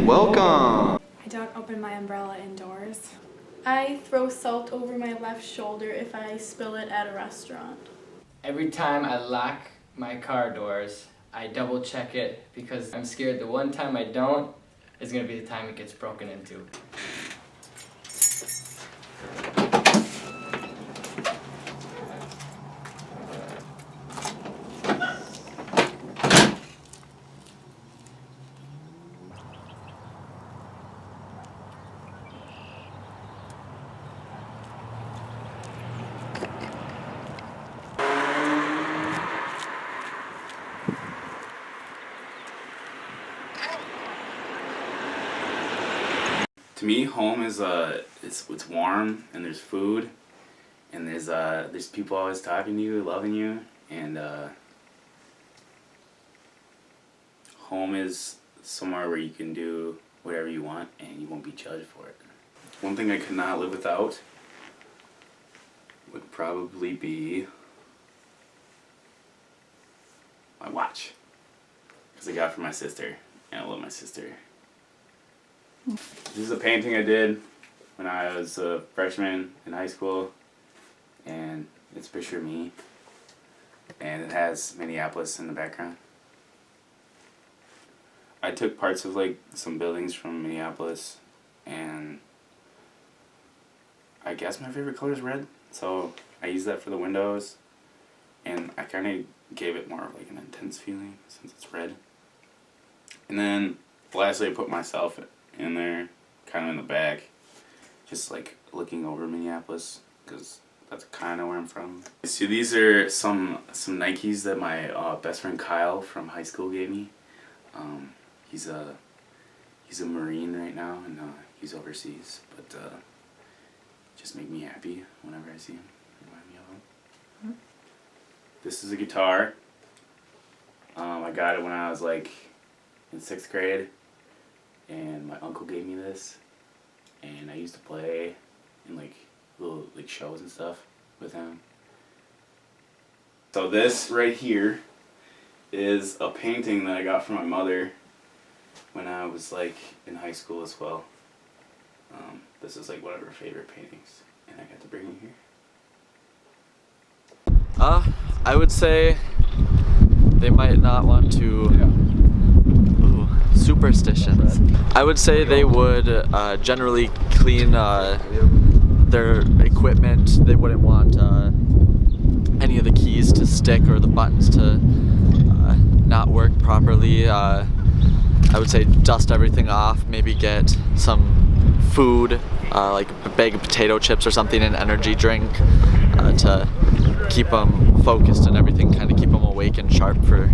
Welcome! I don't open my umbrella indoors. I throw salt over my left shoulder if I spill it at a restaurant. Every time I lock my car doors, I double check it because I'm scared the one time I don't is going to be the time it gets broken into. To me, home is it's warm and there's food and there's people always talking to you, loving you, and home is somewhere where you can do whatever you want and you won't be judged for it. One thing I could not live without would probably be my watch, because I got it from my sister and I love my sister. This is a painting I did when I was a freshman in high school, and it's a picture of me, and it has Minneapolis in the background. I took parts of like some buildings from Minneapolis, and I guess my favorite color is red, so I used that for the windows, and I kind of gave it more of like an intense feeling since it's red. And then lastly I put myself in there, kind of in the back, just like looking over Minneapolis, because that's kind of where I'm from. So these are some Nikes that my best friend Kyle from high school gave me. He's a Marine right now, and he's overseas, but just make me happy whenever I see him. Remind me of him. Mm-hmm. This is a guitar. I got it when I was like in 6th grade. And my uncle gave me this, and I used to play in like little like shows and stuff with him. So this right here is a painting that I got from my mother when I was like in high school as well. This is like one of her favorite paintings, and I got to bring it here. I would say they might not want to. Superstitions. I would say they would generally clean their equipment. They wouldn't want any of the keys to stick or the buttons to not work properly. I would say dust everything off, maybe get some food, like a bag of potato chips or something, an energy drink to keep them focused and everything, kind of keep them awake and sharp for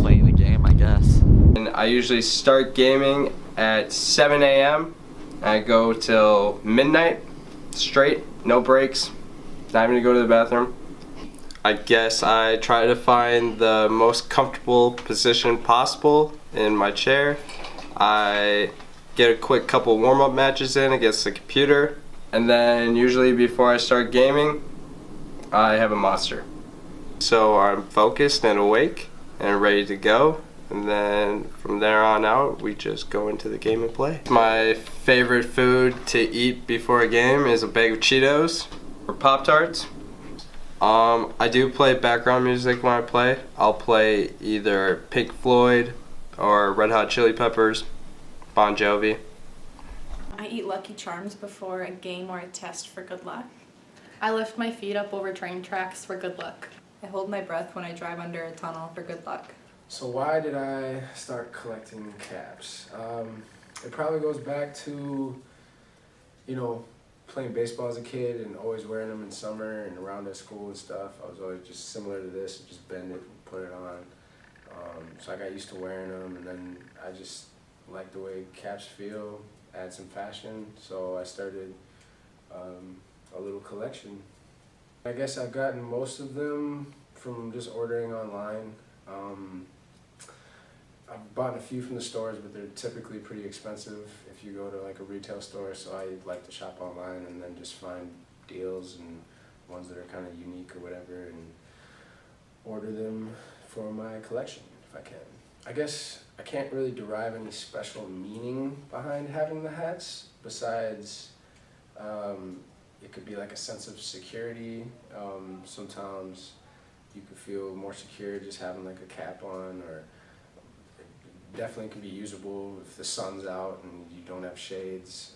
playing a game, I guess. And I usually start gaming at 7 a.m. I go till midnight, straight, no breaks, not even to go to the bathroom. I guess I try to find the most comfortable position possible in my chair. I get a quick couple warm-up matches in against the computer, and then usually before I start gaming, I have a monster. So I'm focused and awake and ready to go. And then from there on out, we just go into the game and play. My favorite food to eat before a game is a bag of Cheetos or Pop-Tarts. I do play background music when I play. I'll play either Pink Floyd or Red Hot Chili Peppers, Bon Jovi. I eat Lucky Charms before a game or a test for good luck. I lift my feet up over train tracks for good luck. I hold my breath when I drive under a tunnel for good luck. So why did I start collecting caps? It probably goes back to, playing baseball as a kid and always wearing them in summer and around at school and stuff. I was always just similar to this, just bend it and put it on. So I got used to wearing them, and then I just liked the way caps feel, add some fashion, so I started a little collection. I guess I've gotten most of them from just ordering online. I've bought a few from the stores, but they're typically pretty expensive if you go to like a retail store, so I like to shop online and then just find deals and ones that are kind of unique or whatever and order them for my collection if I can. I guess I can't really derive any special meaning behind having the hats besides it could be like a sense of security. Sometimes you could feel more secure just having like a cap on, or it definitely can be usable if the sun's out and you don't have shades.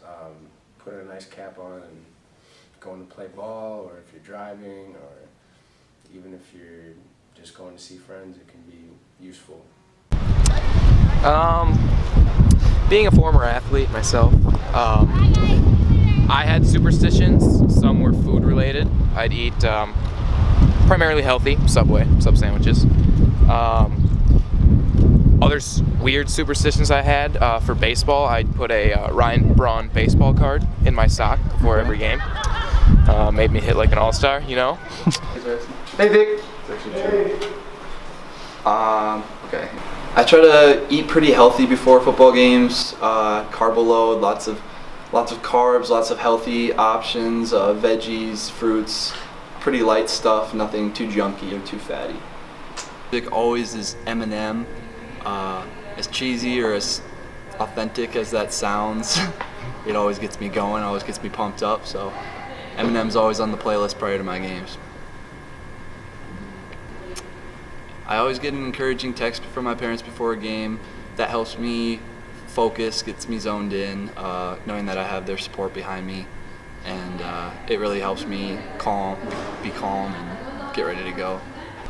Put a nice cap on and going to play ball, or if you're driving, or even if you're just going to see friends, it can be useful. Being a former athlete myself, I had superstitions. Some were food related. I'd eat primarily healthy, sub sandwiches. Other weird superstitions I had for baseball, I'd put a Ryan Braun baseball card in my sock before every game. Made me hit like an all-star, you know? Hey Vic. Okay. I try to eat pretty healthy before football games. Carb load, lots of carbs, lots of healthy options, veggies, fruits, pretty light stuff, nothing too junky or too fatty. Vic always is M&M. As cheesy or as authentic as that sounds, it always gets me going, always gets me pumped up. So M&M's always on the playlist prior to my games. I always get an encouraging text from my parents before a game. That helps me focus, gets me zoned in, knowing that I have their support behind me, and it really helps me be calm and get ready to go.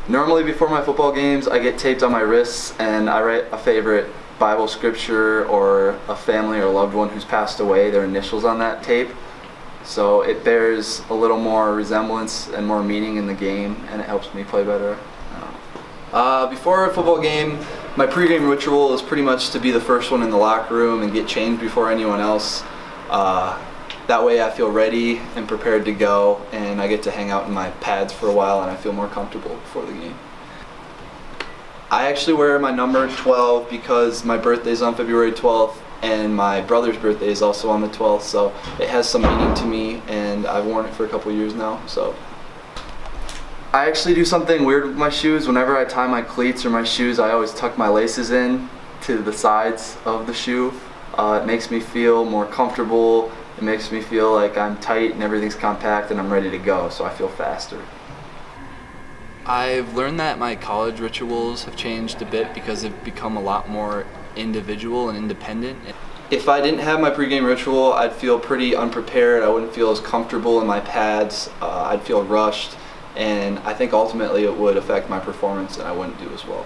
Normally before my football games, I get taped on my wrists and I write a favorite Bible scripture or a family or loved one who's passed away, their initials on that tape. So it bears a little more resemblance and more meaning in the game, and it helps me play better. Before a football game, my pregame ritual is pretty much to be the first one in the locker room and get changed before anyone else. That way I feel ready and prepared to go, and I get to hang out in my pads for a while and I feel more comfortable before the game. I actually wear my number 12 because my birthday is on February 12th and my brother's birthday is also on the 12th, so it has some meaning to me, and I've worn it for a couple years now. So I actually do something weird with my shoes. Whenever I tie my cleats or my shoes, I always tuck my laces in to the sides of the shoe. It makes me feel more comfortable. It makes me feel like I'm tight and everything's compact and I'm ready to go, so I feel faster. I've learned that my college rituals have changed a bit because they've become a lot more individual and independent. If I didn't have my pregame ritual, I'd feel pretty unprepared. I wouldn't feel as comfortable in my pads. I'd feel rushed, and I think ultimately it would affect my performance and I wouldn't do as well.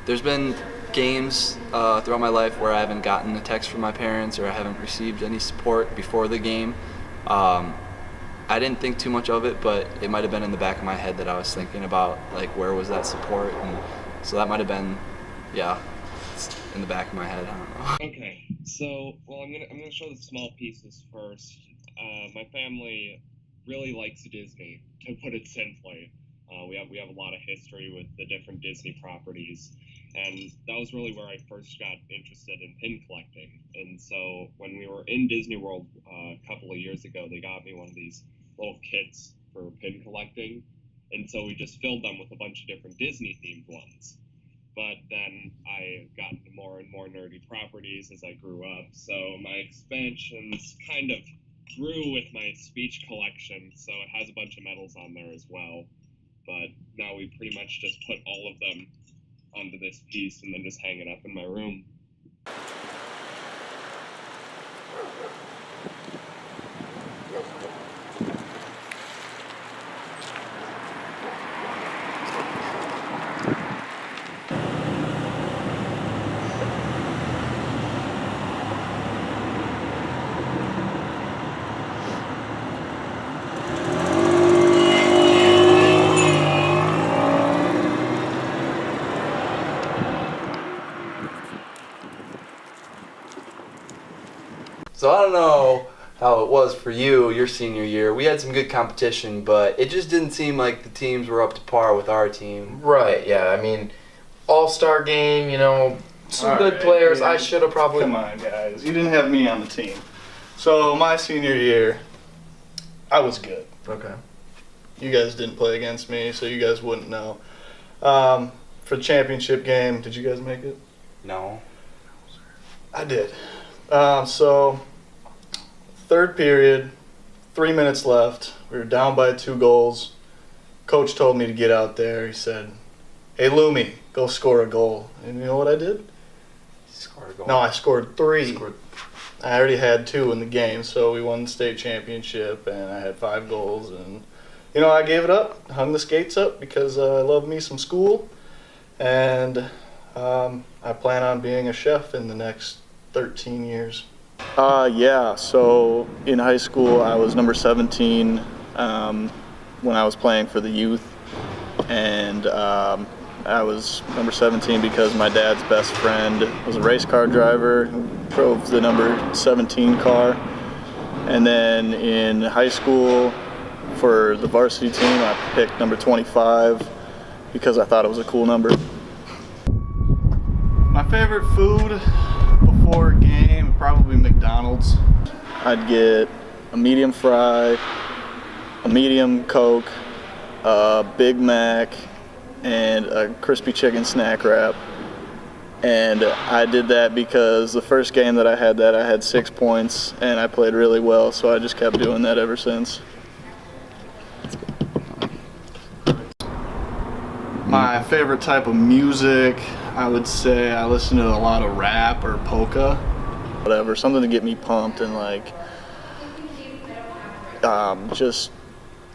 There's been games throughout my life where I haven't gotten a text from my parents or I haven't received any support before the game. I didn't think too much of it, but it might have been in the back of my head that I was thinking about, like, where was that support? And so that might have been, yeah, in the back of my head. I don't know. Okay, so I'm gonna show the small pieces first. My family really likes Disney, to put it simply. We have a lot of history with the different Disney properties, and that was really where I first got interested in pin collecting. And so when we were in Disney World a couple of years ago, they got me one of these little kits for pin collecting, and so we just filled them with a bunch of different Disney themed ones. But then I got into more and more nerdy properties as I grew up, so my expansions kind of grew with my speech collection, so it has a bunch of medals on there as well. But now we pretty much just put all of them onto this piece and then just hang it up in my room. So I don't know how it was for you your senior year. We had some good competition, but it just didn't seem like the teams were up to par with our team. Right, yeah. I mean, all-star game, you know, some All good right, players. yeah. I should have probably... Come on, guys. You didn't have me on the team. So my senior year, I was good. Okay. You guys didn't play against me, so you guys wouldn't know. For the championship game, did you guys make it? No. I did. So, third period, 3 minutes left. We were down by 2 goals. Coach told me to get out there. He said, "Hey, Lumi, go score a goal." And you know what I did? Scored a goal. No, I scored 3. I already had 2 in the game, so we won the state championship, and I had 5 goals. And, you know, I gave it up, hung the skates up because I love me some school. And I plan on being a chef in the next 13 years. Yeah, so in high school I was number 17 when I was playing for the youth. And I was number 17 because my dad's best friend was a race car driver who drove the number 17 car. And then in high school for the varsity team I picked number 25 because I thought it was a cool number. My favorite food before a game, probably McDonald's. I'd get a medium fry, a medium Coke, a Big Mac, and a crispy chicken snack wrap. And I did that because the first game that I had 6 points and I played really well, so I just kept doing that ever since. My favorite type of music, I would say I listen to a lot of rap or polka, whatever, something to get me pumped and like just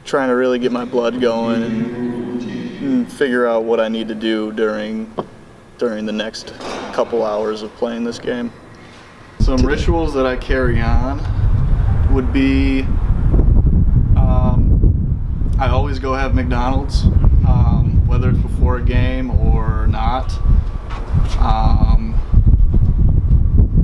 trying to really get my blood going and figure out what I need to do during the next couple hours of playing this game. Some rituals that I carry on would be I always go have McDonald's, whether it's before a game or not.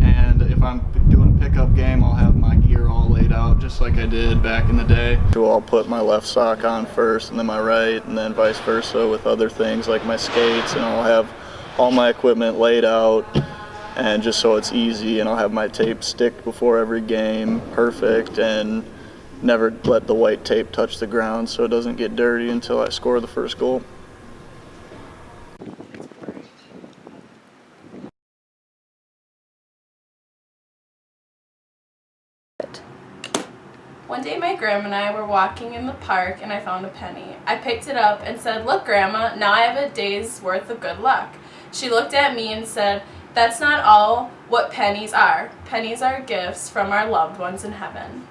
And if I'm doing a pickup game, I'll have my gear all laid out just like I did back in the day. So I'll put my left sock on first and then my right, and then vice versa with other things like my skates, and I'll have all my equipment laid out, and just so it's easy, and I'll have my tape stick before every game, perfect, and never let the white tape touch the ground so it doesn't get dirty until I score the first goal. One day my grandma and I were walking in the park and I found a penny. I picked it up and said, "Look, Grandma, now I have a day's worth of good luck." She looked at me and said, "That's not all what pennies are. Pennies are gifts from our loved ones in heaven."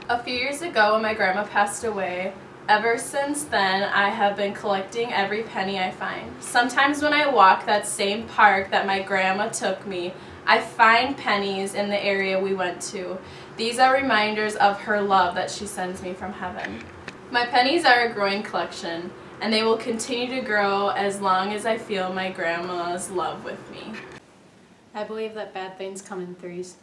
A few years ago when my grandma passed away, ever since then I have been collecting every penny I find. Sometimes when I walk that same park that my grandma took me, I find pennies in the area we went to. These are reminders of her love that she sends me from heaven. My pennies are a growing collection, and they will continue to grow as long as I feel my grandma's love with me. I believe that bad things come in threes.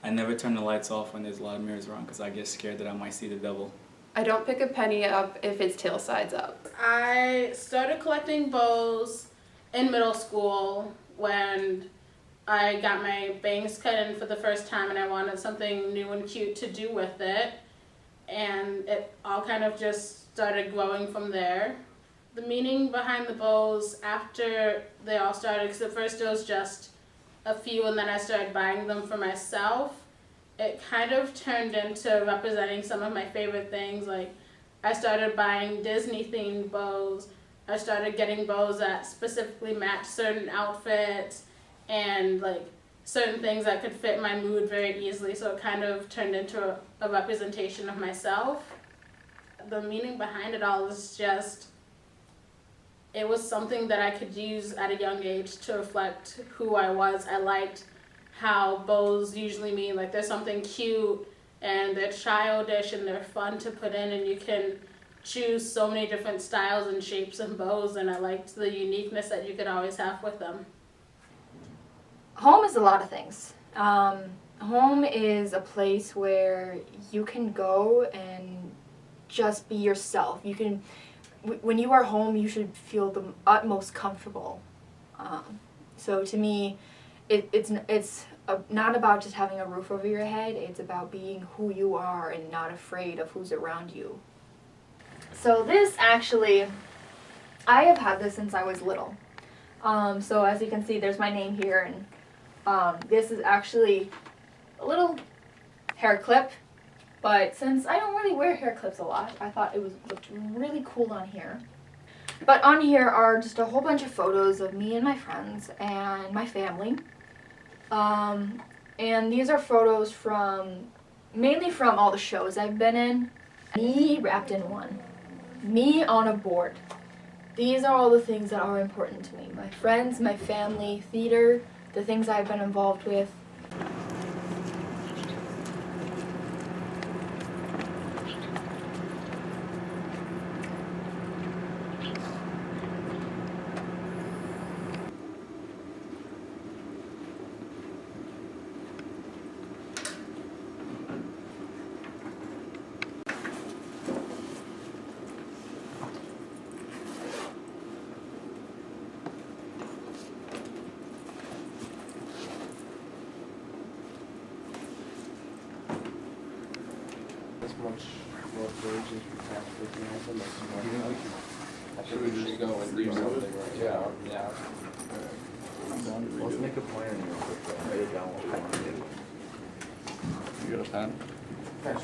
I never turn the lights off when there's a lot of mirrors around because I get scared that I might see the devil. I don't pick a penny up if its tail side's up. I started collecting bows in middle school when I got my bangs cut in for the first time and I wanted something new and cute to do with it. And it all kind of just started growing from there. The meaning behind the bows after they all started, because at first it was just a few and then I started buying them for myself, it kind of turned into representing some of my favorite things. Like I started buying Disney themed bows. I started getting bows that specifically match certain outfits and like certain things that could fit my mood very easily, so it kind of turned into a representation of myself. The meaning behind it all is just, it was something that I could use at a young age to reflect who I was. I liked how bows usually mean like there's something cute and they're childish and they're fun to put in, and you can choose so many different styles and shapes of bows, and I liked the uniqueness that you could always have with them. Home is a lot of things. Home is a place where you can go and just be yourself. You can, when you are home, you should feel the utmost comfortable. So to me, it's not about just having a roof over your head. It's about being who you are and not afraid of who's around you. So this actually, I have had this since I was little. So as you can see, there's my name here, and this is actually a little hair clip. But since I don't really wear hair clips a lot, I thought it looked really cool on here. But on here are just a whole bunch of photos of me and my friends and my family. And these are photos mainly from all the shows I've been in. Me wrapped in one. Me on a board. These are all the things that are important to me. My friends, my family, theater, the things I've been involved with. Much more pages we have to happen. I think we just go and do something right now. Yeah. Let's make a plan real quick. Write it down what we want to do. You got a pen? Yes.